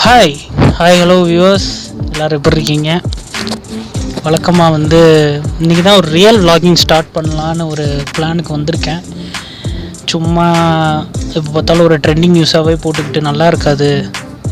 Hi hello viewers, எல்லோரும் எப்படி இருக்கீங்க? வழக்கமாக இன்றைக்கி தான் ஒரு ரியல் vlogging ஸ்டார்ட் பண்ணலான்னு ஒரு பிளானுக்கு வந்திருக்கேன். சும்மா இப்போ பார்த்தாலும் ஒரு ட்ரெண்டிங் நியூஸாகவே போட்டுக்கிட்டு நல்லா இருக்காது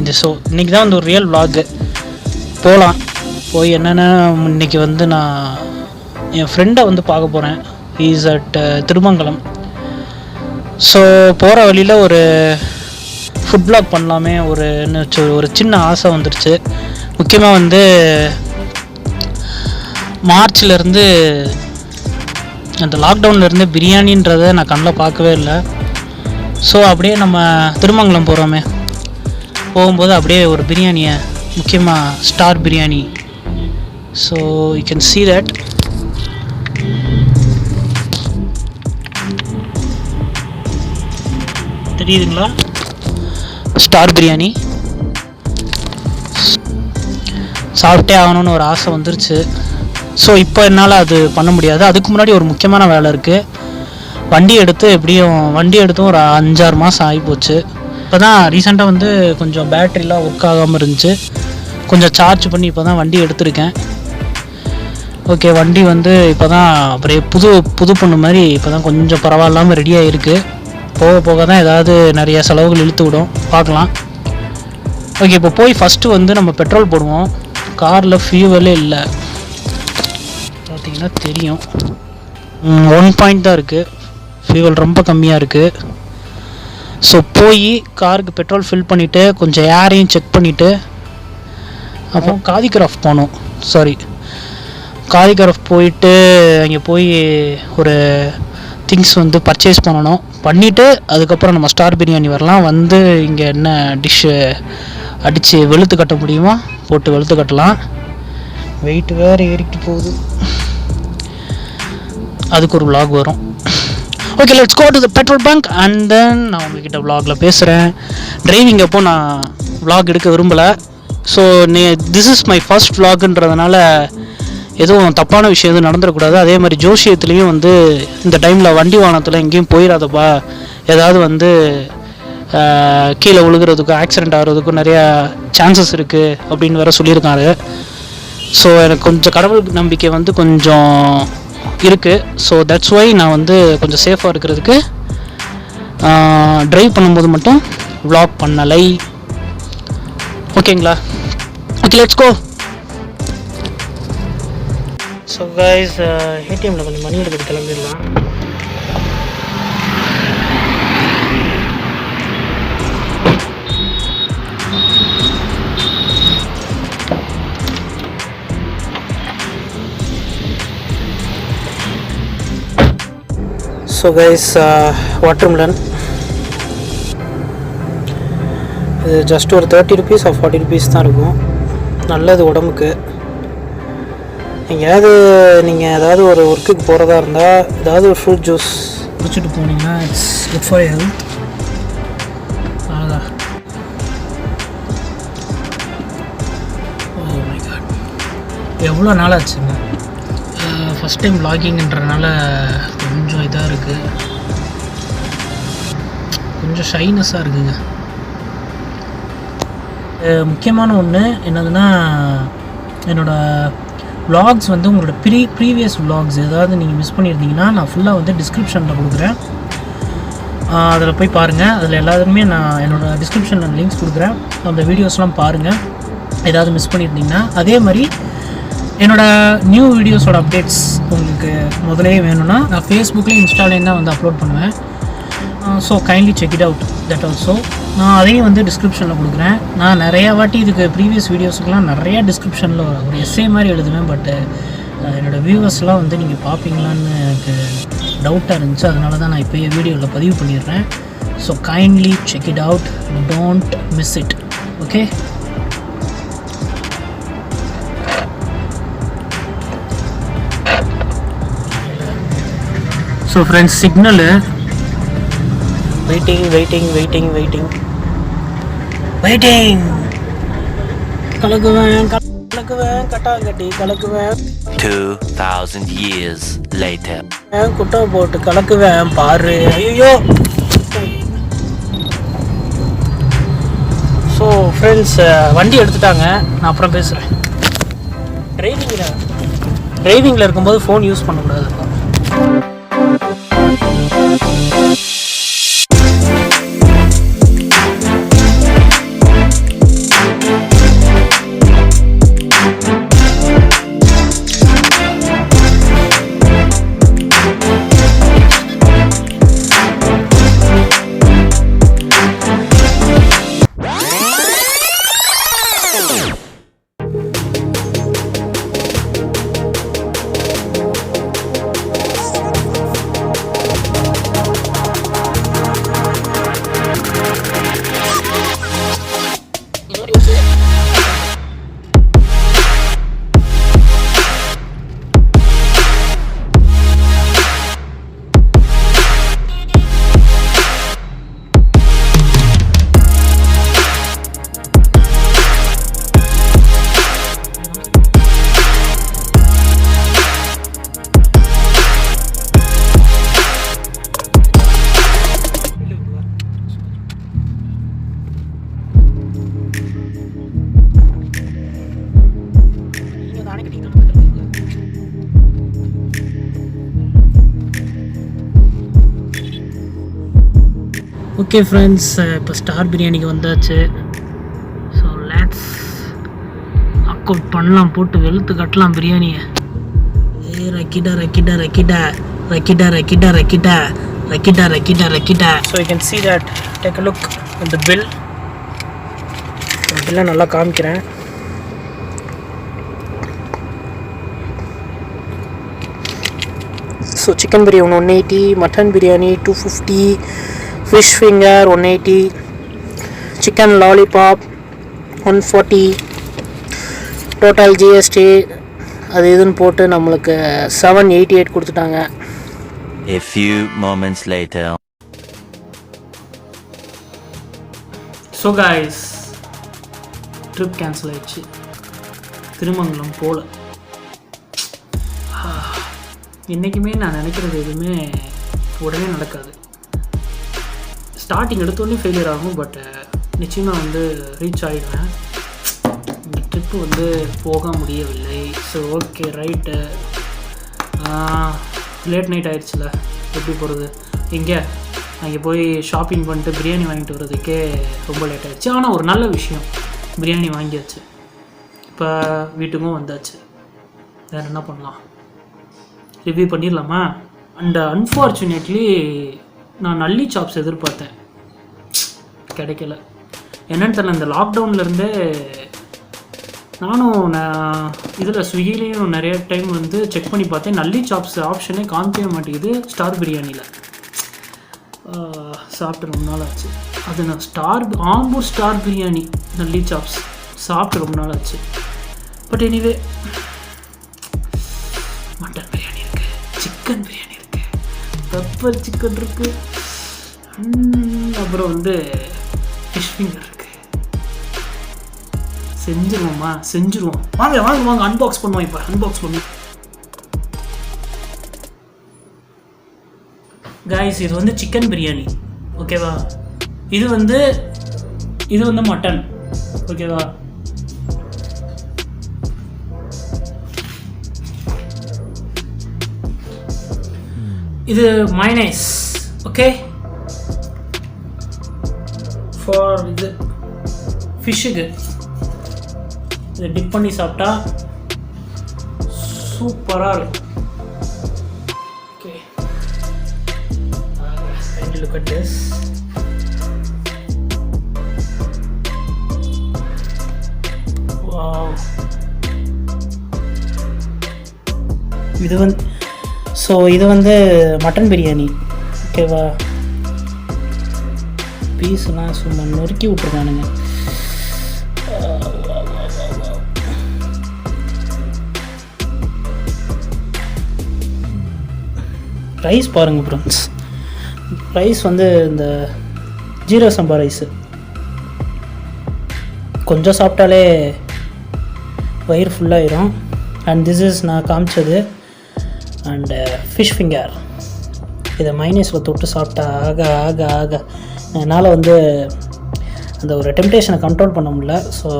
இந்த ஷோ. இன்றைக்கி தான் ஒரு ரியல் vlog போகலாம். போய் என்னென்ன இன்றைக்கி நான் என் ஃப்ரெண்டை பார்க்க போகிறேன். Is at Thirumangalam. ஸோ போகிற வழியில் ஒரு ஃபுட் vlog பண்ணலாமே ஒரு சின்ன ஆசை வந்துருச்சு. முக்கியமாக மார்ச்லேருந்து அந்த லாக்டவுன்லேருந்து பிரியாணின்றதை நான் கண்ணில் பார்க்கவே இல்லை. ஸோ அப்படியே நம்ம திருமங்கலம் போகிறோமே, போகும்போது அப்படியே ஒரு பிரியாணியை, முக்கியமாக star biryani. So you can see that. தெரியுதுங்களா? ஸ்டார் பிரியாணி சாப்பிட்டே ஆகணும்னு ஒரு ஆசை வந்துருச்சு. ஸோ இப்போ என்னால் அது பண்ண முடியாது. அதுக்கு முன்னாடி ஒரு முக்கியமான வேலை இருக்குது. வண்டி எடுத்தும் ஒரு 5-6 மாதம் ஆகிப்போச்சு. இப்போ தான் ரீசெண்டாக கொஞ்சம் பேட்ரிலாம் ஒர்க் ஆகாமல் இருந்துச்சு. கொஞ்சம் சார்ஜ் பண்ணி இப்போ தான் வண்டி எடுத்திருக்கேன். ஓகே, வண்டி இப்போ தான் அப்படியே புது பொண்ணு மாதிரி இப்போ தான் கொஞ்சம் பரவாயில்லாமல் ரெடியாக இருக்குது. போக போக தான் ஏதாவது நிறைய செலவுகள் இழுத்து விடும், பார்க்கலாம். ஓகே, இப்போ போய் ஃபஸ்ட்டு நம்ம பெட்ரோல் போடுவோம். காரில் ஃபியூவலே இல்லை, பார்த்தீங்கன்னா தெரியும். 1 பாயிண்ட் தான் இருக்குது, ஃபியூவல் ரொம்ப கம்மியாக இருக்குது. ஸோ போய் காருக்கு பெட்ரோல் ஃபில் பண்ணிவிட்டு கொஞ்சம் ஏரையும் செக் பண்ணிவிட்டு அப்புறம் காதிகிராஃப் போகணும். காதிகிராஃப் போயிட்டு அங்கே போய் ஒரு திங்ஸ் பர்ச்சேஸ் பண்ணணும். பண்ணிவிட்டு அதுக்கப்புறம் நம்ம ஸ்டார் பிரியாணி வரலாம். இங்கே என்ன டிஷ்ஷு அடித்து வெளுத்து கட்ட முடியுமோ போட்டு வெளுத்து கட்டலாம். வெயிட் வேறு ஏறிக்கிட்டு போகுது, அதுக்கு ஒரு vlog வரும். Okay, let's go to the petrol bunk and then நான் உங்ககிட்ட vlogல பேசுகிறேன். டிரைவிங் அப்போ நான் vlog எடுக்க விரும்பலை. So this is my first vlogன்றதுனால எதுவும் தப்பான விஷயம் எதுவும் நடந்துடக்கூடாது. அதே மாதிரி ஜோசியத்துலேயும் இந்த டைமில் வண்டி வாகனத்தில் எங்கேயும் போயிடாதப்பா, ஏதாவது கீழே விழுகிறதுக்கும் ஆக்சிடெண்ட் ஆகிறதுக்கும் நிறையா சான்சஸ் இருக்குது அப்படின்னு வேறு சொல்லியிருக்காரு. ஸோ எனக்கு கொஞ்சம் கடவுள் நம்பிக்கை கொஞ்சம் இருக்குது. ஸோ தட்ஸ் ஒய் நான் கொஞ்சம் சேஃபாக இருக்கிறதுக்கு ட்ரைவ் பண்ணும்போது மட்டும் vlog பண்ணலை. ஓகேங்களா? Okay, let's go. So guys, ஏடிஎம்மில் கொஞ்சம் மணி எடுத்துகிட்டு கிளம்பிடலாம். ஸோ கைஸ், வாட்டர்மெலன் இது ஜஸ்ட் ஒரு 30 rupees or 40 rupees தான் இருக்கும். நல்லது உடம்புக்கு. நீங்கள் ஏதாவது ஒரு ஒர்க்குக்கு போகிறதா இருந்தால் ஏதாவது ஒரு ஃப்ரூட் ஜூஸ் குடிச்சிட்டு போனீங்கன்னா இட்ஸ் குட் ஃபார் ஹெல்த். அதான். ஓ மை காட், எவ்வளோ நாள் ஆச்சுங்க. ஃபஸ்ட் டைம் vloggingன்றனால கொஞ்சம் இதாக இருக்குது, கொஞ்சம் ஷைனஸாக இருக்குங்க. முக்கியமான ஒன்று என்னதுன்னா, என்னோடய vlogs உங்களோட ப்ரீவியஸ் vlogs ஏதாவது நீங்கள் மிஸ் பண்ணியிருந்தீங்கன்னா நான் ஃபுல்லாக டிஸ்கிரிப்ஷனில் கொடுக்குறேன். அதில் போய் பாருங்கள். அதில் எல்லாருமே நான் என்னோடய டிஸ்கிரிப்ஷனில் லிங்க்ஸ் கொடுக்குறேன். அந்த வீடியோஸ்லாம் பாருங்கள் ஏதாவது மிஸ் பண்ணியிருந்தீங்கன்னா. அதே மாதிரி என்னோடய நியூ வீடியோஸோட அப்டேட்ஸ் உங்களுக்கு முதலே வேணும்னா நான் ஃபேஸ்புக்லேயும் இன்ஸ்டாலேயும் தான் அப்லோட் பண்ணுவேன். So kindly check it out that also. நான் அதையும் டிஸ்கிரிப்ஷனில் கொடுக்குறேன். நான் நிறையா வாட்டி இதுக்கு ப்ரீவியஸ் வீடியோஸுக்கெலாம் நிறையா டிஸ்கிரிப்ஷனில் ஒரு எஸ்ஸே மாதிரி எழுதுவேன். பட்டு என்னோடய வியூவர்ஸ்லாம் நீங்கள் பார்ப்பீங்களான்னு எனக்கு டவுட்டாக இருந்துச்சு. அதனால தான் நான் இப்போயே வீடியோவில் பதிவு பண்ணிடுறேன். So kindly check it out, don't miss it. Okay, so friends, signal waiting கலக்குவேன் கட்டாங்கட்டி கலக்குவேன். 2000 years later. குட்டை போட்டு கலக்குவேன் பாரு. ஐயோ, ஸோ ஸோ ஃப்ரெண்ட்ஸ், வண்டி எடுத்துட்டாங்க. நான் அப்புறம் பேசுகிறேன். டிரைவிங்கில் இருக்கும்போது ஃபோன் யூஸ் பண்ணக்கூடாது. ஓகே ஃப்ரெண்ட்ஸ், இப்போ ஸ்டார் பிரியாணிக்கு வந்தாச்சு. ஸோ லேட்ஸ் அக் அவுட் பண்ணலாம், போட்டு வெளுத்து கட்டலாம் பிரியாணியை. ரக்கிடா ரக்கிடா ரக்கிடா ரக்கிடா ரக்கிடா ரக்கிடா ரக்கிடா ரக்கிடா ரக்கிடா. So you can see that, take a look at the bill. பில்லை நல்லா காமிக்கிறேன். So chicken biryani 180, mutton biryani 250, fish finger 180, chicken lollipop 140, total GST அது இதுன்னு போட்டு நம்மளுக்கு 788 கொடுத்துட்டாங்க. A few moments later. So guys, trip cancel ஆயிடுச்சு. திருமங்கலம் போல. என்றைக்குமே நான் நினைக்கிறது எதுவுமே உடனே நடக்காது. ஸ்டார்டிங் எடுத்தோடனே ஃபெயிலியர் ஆகும், பட் நிச்சயமாக வந்து ரீச் ஆகிடுவேன். இந்த ட்ரிப்பு வந்து போக முடியவில்லை. So okay right, late night ஆயிடுச்சுல, எப்படி போகிறது? இங்கே அங்கே போய் ஷாப்பிங் பண்ணிட்டு பிரியாணி வாங்கிட்டு வர்றதுக்கே ரொம்ப லேட் ஆகிடுச்சு. ஆனால் ஒரு நல்ல விஷயம், பிரியாணி வாங்கியாச்சு. இப்போ வீட்டுக்கும் வந்தாச்சு. வேறு என்ன பண்ணலாம்? ரிவ்யூ பண்ணிடலாமா? அண்ட் அன்ஃபார்ச்சுனேட்லி நான் நல்லி சாப்ஸ் எதிர்பார்த்தேன், கிடைக்கல. என்னென்னு தெரியல, இந்த லாக்டவுன்லேருந்தே நானும் இதில் ஸ்விக்கிலையும் நிறைய டைம் வந்து செக் பண்ணி பார்த்தேன். நல்லி சாப்ஸ் ஆப்ஷனே காமிக்கவே மாட்டேங்குது ஸ்டார் பிரியாணியில். சாப்பிட்டு ரொம்ப நாள் ஆச்சு. அது நான் ஆம்பூர் ஸ்டார் பிரியாணி நல்லி சாப்ஸ் சாப்பிட்டு ரொம்ப நாள் ஆச்சு. பட் எனிவே, மட்டன் பிரியாணி இருக்குது, சிக்கன் பிரியாணி இருக்குது, பெப்பர் சிக்கன் இருக்குது, அப்புறம் வந்து ஃபிஷ் ஃபிங்கர் இருக்குது. செஞ்சுருவோம். வாங்க அன்பாக்ஸ் பண்ணுவோம். இப்போ அன்பாக்ஸ் பண்ணுவோம் கைஸ். இது வந்து சிக்கன் பிரியாணி, ஓகேவா? இது வந்து மட்டன், ஓகேவா? இது மைனஸ், ஓகே, ஃபார் இது ஃபிஷ்ஷுக்கு. இதை டிப் பண்ணி சாப்பிட்டா சூப்பராக இருக்கும். Okay, look at this. Wow, இது வந்து மட்டன் பிரியாணி, ஓகேவா? பீஸ்லாம் சும்மா நொறுக்கி விட்ருக்கானுங்க. ரைஸ் பாருங்கள் ஃப்ரெண்ட்ஸ். ரைஸ் வந்து இந்த ஜீரக சம்பா ரைஸு. கொஞ்சம் சாப்பிட்டாலே வயிறு ஃபுல்லாகிடும். அண்ட் திஸ் இஸ் நான் காமிச்சது. அண்டு ஃபிஷ் ஃபிங்கர், இதை மைனஸில் தொட்டு சாப்பிட்டா ஆக ஆக ஆக என்னால் வந்து அந்த ஒரு டெம்டேஷனை கண்ட்ரோல் பண்ண முடியல. ஸோ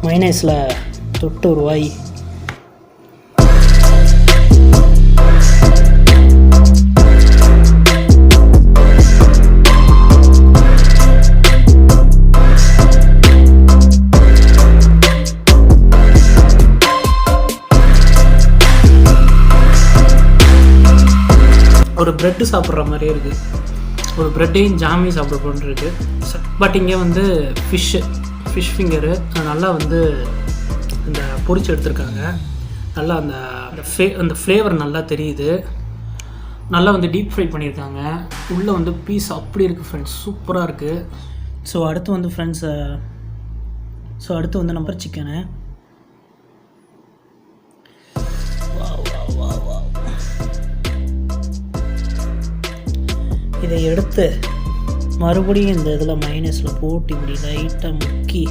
மைனஸில் தொட்டு ஒரு வாய். ஒரு ப்ரெட்டு சாப்பிட்ற மாதிரியே இருக்குது, ஒரு ப்ரெட்டையும் ஜாமையும் சாப்பிட்ற போன்று இருக்குது. பட் இங்கே வந்து ஃபிஷ் ஃபிங்கரு நல்லா வந்து இந்த பொரிச்சு எடுத்துருக்காங்க. நல்லா அந்த ஃப்ளேவர் நல்லா தெரியுது. நல்லா வந்து டீப் ஃப்ரை பண்ணியிருக்காங்க. உள்ளே வந்து பீஸ் அப்படி இருக்குது ஃப்ரெண்ட்ஸ், சூப்பராக இருக்குது. ஸோ அடுத்து வந்து ஃப்ரெண்ட்ஸ் நம்ம சிக்கனு இதை எடுத்து மறுபடியும் இந்த இதில் மைனஸில் போட்டு இப்படி லைட்டாக முக்கி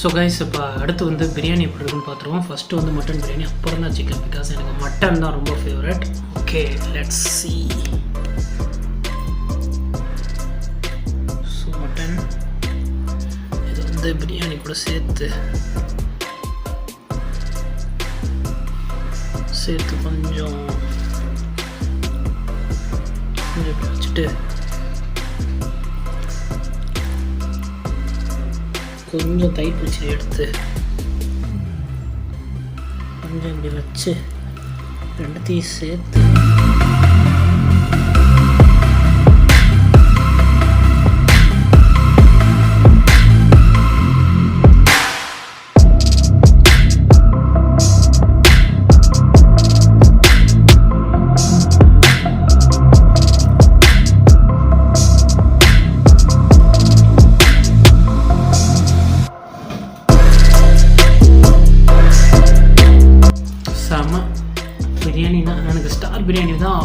ஸோ கைஸ் இப்போ அடுத்து வந்து பிரியாணி எப்படி இருக்குன்னு பார்த்துருவோம். ஃபஸ்ட்டு வந்து மட்டன் பிரியாணி, அப்புறம் தான் சிக்கன், பிகாஸ் எனக்கு மட்டன் தான் ரொம்ப favourite. Okay let's see. So mutton இது வந்து பிரியாணி கூட சேர்த்து கொஞ்சம் வச்சுட்டு கொஞ்சம் தயிர் பிடிச்சி எடுத்து கொஞ்சம் இப்படி வச்சு ரெண்டுத்தையும் சேர்த்து பிரியாணினா எனக்கு ஸ்டார் பிரியாணி தான்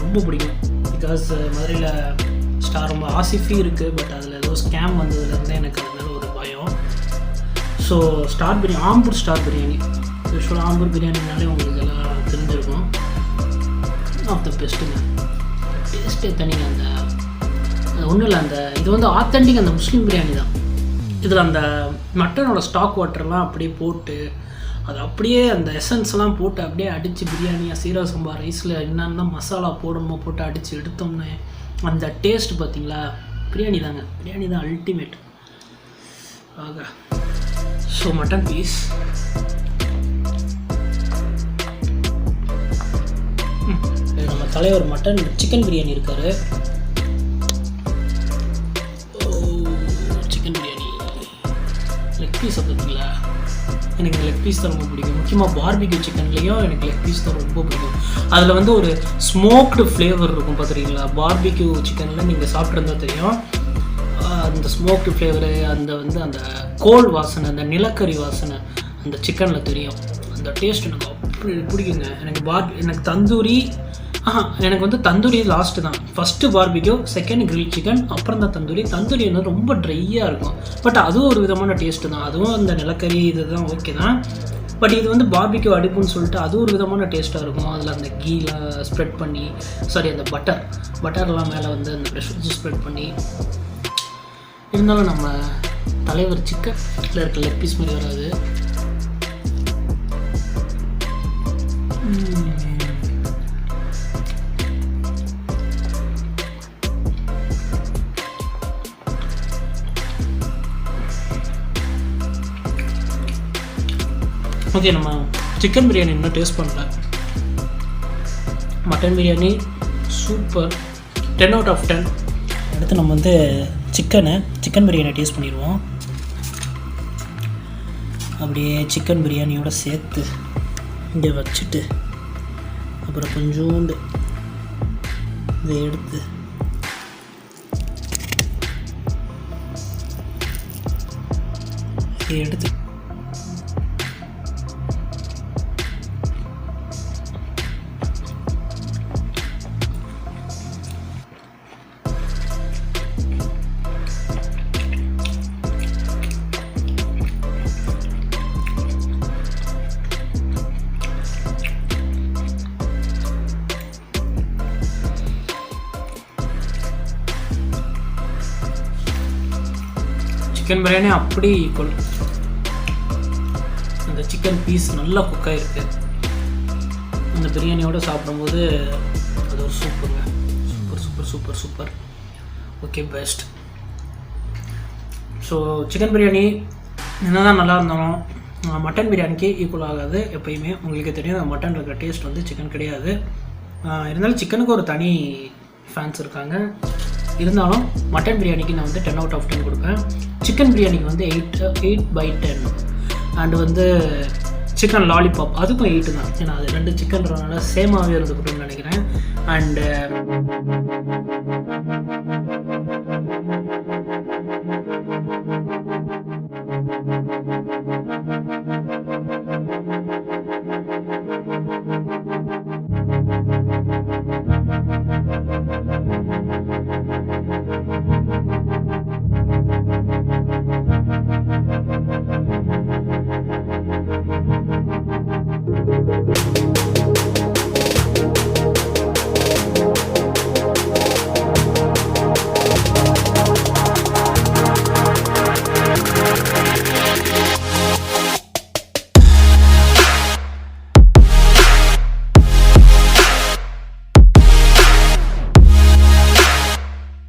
ரொம்ப பிடிக்கும். பிகாஸ் மதுரையில் ஸ்டார் ரொம்ப ஆசிஃபி இருக்குது, பட் அதில் ஏதோ ஸ்கேம் வந்ததுலேருந்தே எனக்கு அதனால ஒரு பயம். So star biryani, Ambur star biryani, யூஸ்வலாக ஆம்பூர் பிரியாணினாலே உங்களுக்கு எல்லாம் தெரிஞ்சிருக்கும். ஆஃப் த பெஸ்ட்டுங்க, டேஸ்ட்டே தனிங்க. அந்த ஒன்றும் இல்லை, இது வந்து ஆத்தென்டிக் அந்த முஸ்லீம் பிரியாணி தான். இதில் அந்த மட்டனோட ஸ்டாக் வாட்டர்லாம் அப்படியே போட்டு அது அப்படியே அந்த எசன்ஸ்லாம் போட்டு அப்படியே அடித்து பிரியாணியாக சீரக சம்பா ரைஸில் என்னென்ன மசாலா போடணுமோ போட்டு அடித்து எடுத்தோம்னே அந்த டேஸ்ட் பார்த்திங்களா, பிரியாணி தாங்க, பிரியாணி தான் அல்டிமேட். ஆக ஸோ மட்டன் பீஸ் நம்ம தலைவர் மட்டன் சிக்கன் பிரியாணி இருக்கார். சிக்கன் பிரியாணி லெக் பீஸை பார்த்திங்களா, எனக்கு லெக் பீஸ் தான் ரொம்ப பிடிக்கும். முக்கியமாக பார்பிக்யூ சிக்கன்லேயும் எனக்கு லெக் பீஸ் தான் ரொம்ப பிடிக்கும். அதில் வந்து ஒரு ஸ்மோக்டு ஃப்ளேவர் இருக்கும் பார்த்துருக்கீங்களா, பார்பிக்யூ சிக்கனில் நீங்கள் சாப்பிட்ருந்தா தெரியும். அந்த ஸ்மோக்டு ஃப்ளேவரு, அந்த கோல் வாசனை, அந்த நிலக்கரி வாசனை அந்த சிக்கனில் தெரியும். அந்த டேஸ்ட் எனக்கு அப்படி பிடிக்குங்க. எனக்கு தந்தூரி எனக்கு வந்து தந்தூரி லாஸ்ட்டு தான். First barbecue, second grill chicken, அப்புறம் தான் தந்தூரி. தந்தூரி வந்து ரொம்ப ட்ரையாக இருக்கும், பட் அதுவும் ஒரு விதமான டேஸ்ட்டு தான். அதுவும் அந்த நிலக்கரி இது தான் ஓகே தான். பட் இது வந்து பார்பிக்யூ அடுப்புன்னு சொல்லிட்டு அது ஒரு விதமான டேஸ்ட்டாக இருக்கும். அதில் அந்த கீலாம் ஸ்ப்ரெட் பண்ணி, அந்த பட்டர்லாம் மேலே வந்து அந்த ஃப்ரெஷ் ஸ்ப்ரெட் பண்ணி. இருந்தாலும் நம்ம தலைவர் சிக்கனில் இருக்க லெக் பீஸ் மாதிரி வராது. ஓகே, நம்ம சிக்கன் பிரியாணி இன்னும் டேஸ்ட் பண்ணல. Mutton biryani super, 10 out of 10. அடுத்து நம்ம வந்து சிக்கன் பிரியாணி டேஸ்ட் பண்ணிடுவோம். அப்படியே சிக்கன் பிரியாணியோட சேர்த்து இங்கே வச்சுட்டு அப்புறம் கொஞ்சோண்டு இதை எடுத்து சிக்கன் பிரியாணி அப்படியே ஈக்குவல். இந்த சிக்கன் பீஸ் நல்லா குக்காக இருக்குது. இந்த பிரியாணியோடு சாப்பிடும்போது அது ஒரு சூப்பருங்க. Super super super super. Okay, best. So chicken biryani என்ன தான் நல்லா இருந்தாலும் மட்டன் பிரியாணிக்கு ஈக்குவல் ஆகாது எப்போயுமே. உங்களுக்கே தெரியும், மட்டன் இருக்கிற டேஸ்ட் வந்து சிக்கன் கிடையாது. இருந்தாலும் சிக்கனுக்கு ஒரு தனி ஃபேன்ஸ் இருக்காங்க. இருந்தாலும் மட்டன் பிரியாணிக்கு நான் வந்து 10 out of 10 கொடுப்பேன். சிக்கன் பிரியாணிக்கு வந்து 8/10. அண்டு வந்து சிக்கன் லாலிபாப் அதுக்கும் 8 தான். ஏன்னா அது 2 சிக்கன்றதுனால சேமாகவே இருந்துக்கிட்டோம்னு நினைக்கிறேன். அண்டு